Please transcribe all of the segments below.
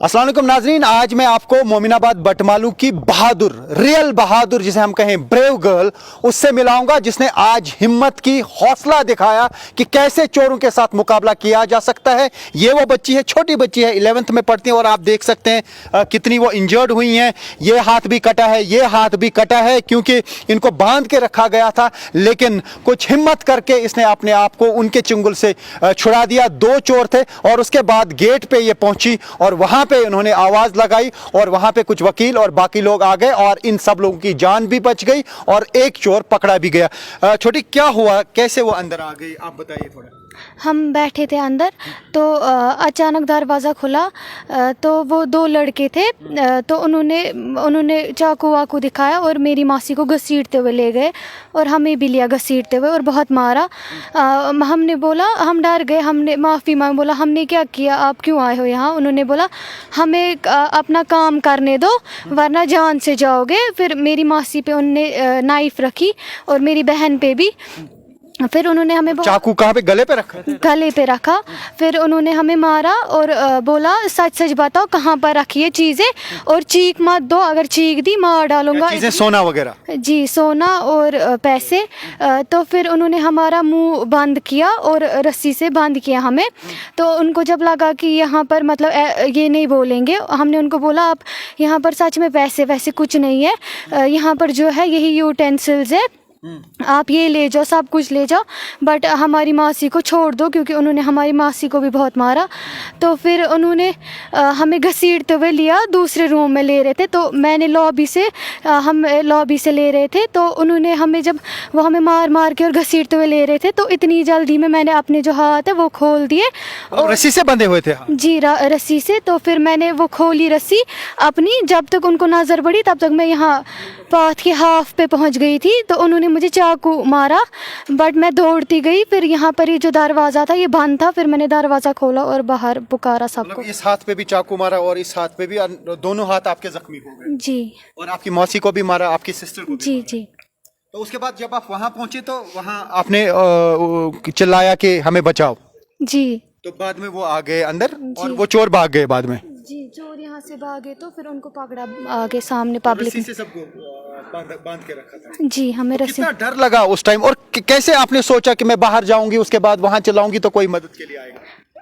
अस्सलाम वालेकुम नाजरीन, आज मैं आपको मोमिनाबाद बटमालू की बहादुर, रियल बहादुर जिसे हम कहें ब्रेव गर्ल, उससे मिलाऊंगा जिसने आज हिम्मत की, हौसला दिखाया कि कैसे चोरों के साथ मुकाबला किया जा सकता है। ये वो बच्ची है, छोटी बच्ची है, 11th में पढ़ती है और आप देख सकते हैं कितनी वो इंजर्ड हुई हैं। ये हाथ भी कटा है, ये हाथ भी कटा है क्योंकि इनको बांध के रखा गया था, लेकिन कुछ हिम्मत करके इसने अपने आप को उनके चुंगल से छुड़ा दिया। 2 चोर थे और उसके बाद गेट पे ये पहुंची और वहां पे उन्होंने आवाज लगाई और वहां पे कुछ वकील और बाकी लोग आ गए और इन सब लोगों की जान भी बच गई और एक चोर पकड़ा भी गया। छोटी, क्या हुआ, कैसे वो अंदर आ गई, आप बताइए थोड़ा। हम बैठे थे अंदर तो अचानक दरवाज़ा खुला तो वो 2 लड़के थे तो उन्होंने चाकू वाकू दिखाया और मेरी मासी को घसीटते हुए ले गए और हमें भी लिया घसीटते हुए और बहुत मारा। हमने बोला, हम डर गए, हमने माफ़ी मांग, बोला हमने क्या किया, आप क्यों आए हो यहाँ। उन्होंने बोला हमें अपना काम करने दो वरना जान से जाओगे। फिर मेरी मासी पे उनने नाइफ़ रखी और मेरी बहन पे भी। फिर उन्होंने हमें चाकू कहाँ पे, गले पे रखा था? गले पे रखा। फिर उन्होंने हमें मारा और बोला सच सच बताओ कहाँ पर रखी है चीज़ें और चीख मत दो, अगर चीख दी मार डालूंगा। चीजें, सोना वगैरह? जी, सोना और पैसे। तो फिर उन्होंने हमारा मुंह बंद किया और रस्सी से बांध किया हमें। तो उनको जब लगा कि यहाँ पर मतलब ये नहीं बोलेंगे, हमने उनको बोला आप यहाँ पर सच में पैसे वैसे कुछ नहीं है, यहाँ पर जो है यही यूटेंसिल्स है, आप ये ले जाओ, सब कुछ ले जाओ, बट हमारी मासी को छोड़ दो, क्योंकि उन्होंने हमारी मासी को भी बहुत मारा। तो फिर उन्होंने हमें घसीटते हुए लिया, दूसरे रूम में ले रहे थे। तो मैंने हम लॉबी से ले रहे थे तो उन्होंने हमें जब वो हमें मार मार के और घसीटते हुए ले रहे थे तो इतनी जल्दी में मैंने अपने जो हाथ है वो खोल दिए। और रस्सी से बंधे हुए थे? जी, रस्सी से। तो फिर मैंने वो खोली रस्सी अपनी, जब तक उनको नज़र पड़ी तब तक मैं यहाँ पाथ के हाफ पे पहुँच गई थी। तो उन्होंने मुझे चाकू मारा बट मैं दौड़ती गई। फिर यहाँ पर ये जो दरवाज़ा था ये बंद था, फिर मैंने दरवाज़ा खोला और बाहर पुकारा सबको। इस हाथ पे भी चाकू मारा और इस हाथ पे भी, दोनों हाथ आपके जख्मी हो गए? जी। और आपकी मौसी को भी मारा, आपकी सिस्टर को भी? जी जी। तो उसके बाद जब आप वहां पहुंचे तो वहां आपने चिल्लाया कि हमें बचाओ? जी। तो बाद में वो आ गए अंदर और वो चोर भाग गए बाद में? जी, चोर यहाँ से भागे तो फिर उनको पकड़ा आगे सामने पब्लिक रस्सी से सबको बांध के रखा था? जी, हमें रस्सी। कितना डर लगा उस टाइम और कैसे आपने सोचा कि मैं बाहर जाऊंगी, उसके बाद वहां चिल्लाऊंगी तो कोई मदद के लिए आएगा?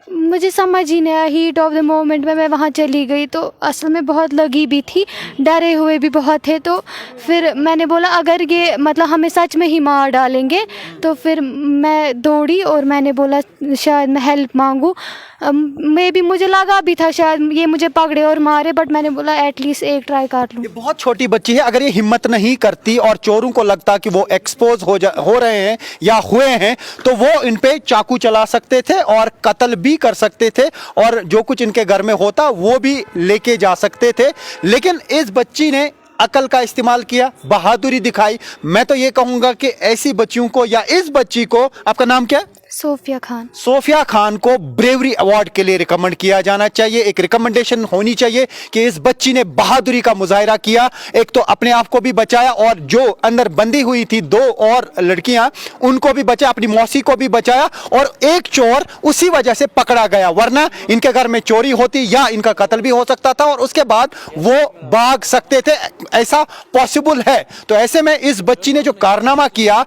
मुझे समझ ही नहीं आया, हीट ऑफ द मोमेंट में मैं वहाँ चली गई तो असल में बहुत लगी भी थी, डरे हुए भी बहुत थे। तो फिर मैंने बोला अगर ये मतलब हमें सच में ही मार डालेंगे, तो फिर मैं दौड़ी और मैंने बोला शायद मैं हेल्प मांगूँ। मे भी मुझे लगा भी था शायद ये मुझे पकड़े और मारे, बट मैंने बोला एटलीस्ट एक ट्राई कर लूँ। ये बहुत छोटी बच्ची है, अगर ये हिम्मत नहीं करती और चोरों को लगता कि वो एक्सपोज हो रहे हैं या हुए हैं तो वो इन पे चाकू चला सकते थे और कत्ल भी कर सकते थे और जो कुछ इनके घर में होता वो भी लेके जा सकते थे। लेकिन इस बच्ची ने अकल का इस्तेमाल किया, बहादुरी दिखाई। मैं तो ये कहूंगा कि ऐसी बच्चियों को, या इस बच्ची को, आपका नाम क्या है? सोफिया खान। सोफिया खान को ब्रेवरी अवार्ड के लिए रिकमेंड किया जाना चाहिए। एक रिकमेंडेशन होनी चाहिए कि इस बच्ची ने बहादुरी का मुजाहिरा किया, एक तो अपने आप को भी बचाया और जो अंदर बंदी हुई थी 2 और लड़कियां उनको भी बचाया, अपनी मौसी को भी बचाया और एक चोर उसी वजह से पकड़ा गया, वरना इनके घर में चोरी होती या इनका कत्ल भी हो सकता था और उसके बाद वो भाग सकते थे, ऐसा पॉसिबल है। तो ऐसे में इस बच्ची ने जो कारनामा किया,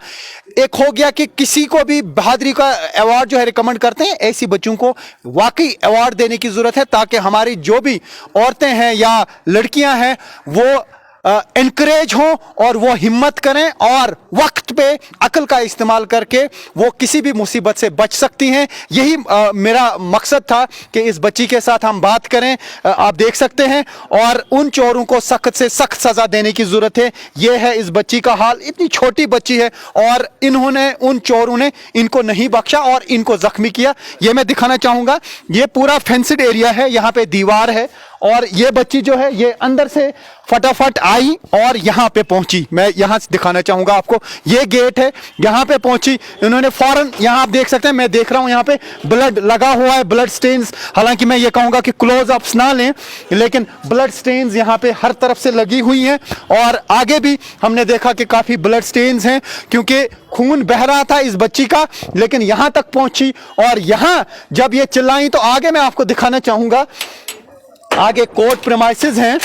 एक हो गया कि किसी को भी बहादुरी का अवार्ड जो है रिकमेंड करते हैं, ऐसी बच्चों को वाकई अवार्ड देने की जरूरत है ताकि हमारी जो भी औरतें हैं या लड़कियां हैं वो एनकरेज हों और वो हिम्मत करें और वक्त पे अकल का इस्तेमाल करके वो किसी भी मुसीबत से बच सकती हैं। यही मेरा मकसद था कि इस बच्ची के साथ हम बात करें। आप देख सकते हैं और उन चोरों को सख्त से सख्त सजा देने की जरूरत है। ये है इस बच्ची का हाल, इतनी छोटी बच्ची है और इन्होंने, उन चोरों ने इनको नहीं बख्शा और इनको जख्मी किया। ये मैं दिखाना चाहूंगा, ये पूरा फेंस्ड एरिया है, यहाँ पे दीवार है और ये बच्ची जो है ये अंदर से फटाफट आई और यहाँ पे पहुंची। मैं यहाँ से दिखाना चाहूंगा आपको, ये गेट है, यहाँ पे पहुंची इन्होंने फौरन। यहाँ आप देख सकते हैं, मैं देख रहा हूँ यहाँ पे ब्लड लगा हुआ है, ब्लड स्टेन्स। हालांकि मैं ये कहूंगा कि क्लोज अप्स ना लें, लेकिन ब्लड स्टेन्स यहाँ पे हर तरफ से लगी हुई हैं और आगे भी हमने देखा कि काफी ब्लड स्टेन्स हैं क्योंकि खून बह रहा था इस बच्ची का, लेकिन यहाँ तक पहुंची और यहाँ जब ये चिल्लाई तो आगे मैं आपको दिखाना चाहूंगा। आगे कोर्ट प्रेमाइसेस हैं,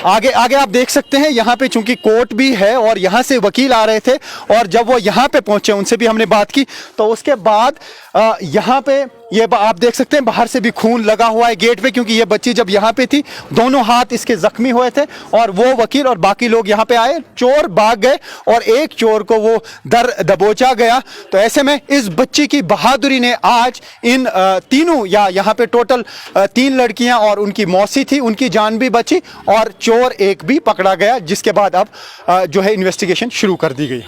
आगे आगे आप देख सकते हैं। यहाँ पे चूंकि कोर्ट भी है और यहाँ से वकील आ रहे थे, और जब वो यहाँ पे पहुंचे उनसे भी हमने बात की, तो उसके बाद यहाँ पे ये आप देख सकते हैं बाहर से भी खून लगा हुआ है गेट पे, क्योंकि ये बच्ची जब यहाँ पे थी दोनों हाथ इसके जख्मी हुए थे, और वो वकील और बाकी लोग यहाँ पे आए, चोर भाग गए और एक चोर को वो दर दबोचा गया। तो ऐसे में इस बच्ची की बहादुरी ने आज इन तीनों, या यहाँ पे टोटल 3 लड़कियां और उनकी मौसी थी, उनकी जान भी बची और चोर एक भी पकड़ा गया, जिसके बाद अब जो है इन्वेस्टिगेशन शुरू कर दी गई।